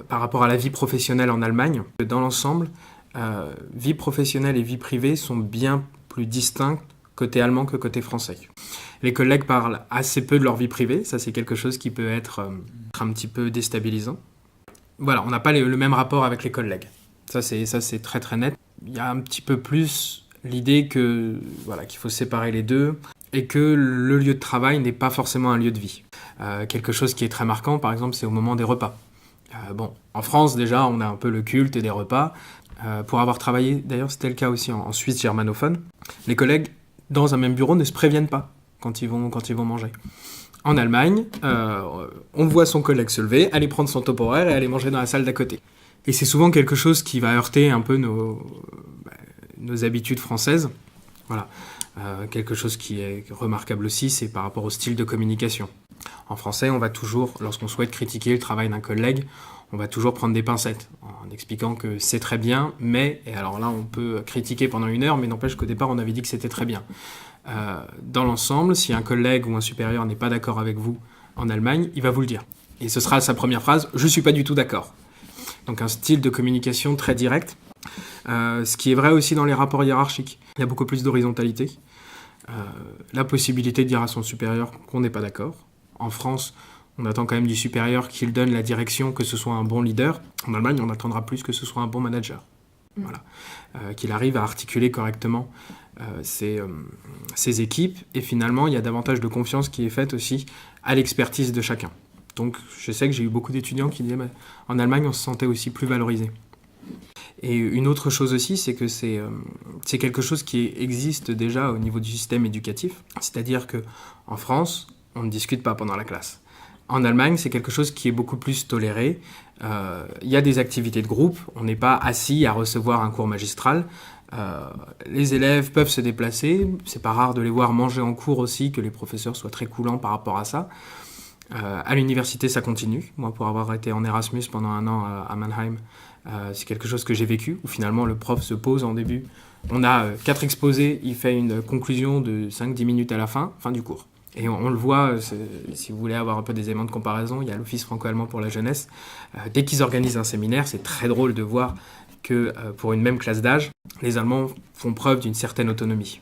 par rapport à la vie professionnelle en Allemagne. Dans l'ensemble, vie professionnelle et vie privée sont bien plus distinctes côté allemand que côté français. Les collègues parlent assez peu de leur vie privée, ça c'est quelque chose qui peut être un petit peu déstabilisant. Voilà, on n'a pas le même rapport avec les collègues. Ça c'est très très net. Il y a un petit peu plus l'idée qu'il faut séparer les deux et que le lieu de travail n'est pas forcément un lieu de vie. Quelque chose qui est très marquant, par exemple, c'est au moment des repas. En France, déjà, on a un peu le culte des repas. Pour avoir travaillé, d'ailleurs, c'était le cas aussi en Suisse germanophone, les collègues, dans un même bureau, ne se préviennent pas quand ils vont manger. En Allemagne, on voit son collègue se lever, aller prendre son top horaire et aller manger dans la salle d'à côté. Et c'est souvent quelque chose qui va heurter un peu nos habitudes françaises. Voilà. Quelque chose qui est remarquable aussi, c'est par rapport au style de communication. En français, on va toujours, lorsqu'on souhaite critiquer le travail d'un collègue, on va toujours prendre des pincettes, en expliquant que c'est très bien, mais, et alors là on peut critiquer pendant 1 heure, mais n'empêche qu'au départ on avait dit que c'était très bien. Dans l'ensemble, si un collègue ou un supérieur n'est pas d'accord avec vous en Allemagne, il va vous le dire. Et ce sera sa première phrase, « je ne suis pas du tout d'accord ». Donc un style de communication très direct, ce qui est vrai aussi dans les rapports hiérarchiques. Il y a beaucoup plus d'horizontalité, la possibilité de dire à son supérieur qu'on n'est pas d'accord. En France, on attend quand même du supérieur qu'il donne la direction, que ce soit un bon leader. En Allemagne, on attendra plus que ce soit un bon manager. Voilà. Qu'il arrive à articuler correctement ses équipes. Et finalement, il y a davantage de confiance qui est faite aussi à l'expertise de chacun. Donc, je sais que j'ai eu beaucoup d'étudiants qui disaient en Allemagne, on se sentait aussi plus valorisé. Et une autre chose aussi, c'est que c'est quelque chose qui existe déjà au niveau du système éducatif. C'est-à-dire qu'en France, on ne discute pas pendant la classe. En Allemagne, c'est quelque chose qui est beaucoup plus toléré. Il y a des activités de groupe, on n'est pas assis à recevoir un cours magistral. Les élèves peuvent se déplacer, c'est pas rare de les voir manger en cours aussi, que les professeurs soient très coulants par rapport à ça. À l'université, ça continue. Moi, pour avoir été en Erasmus pendant 1 an à Mannheim, c'est quelque chose que j'ai vécu, où finalement le prof se pose en début. On a 4 exposés, il fait une conclusion de 5-10 minutes à la fin du cours. Et on le voit, si vous voulez avoir un peu des éléments de comparaison, il y a l'Office franco-allemand pour la jeunesse. Dès qu'ils organisent un séminaire, c'est très drôle de voir que pour une même classe d'âge, les Allemands font preuve d'une certaine autonomie.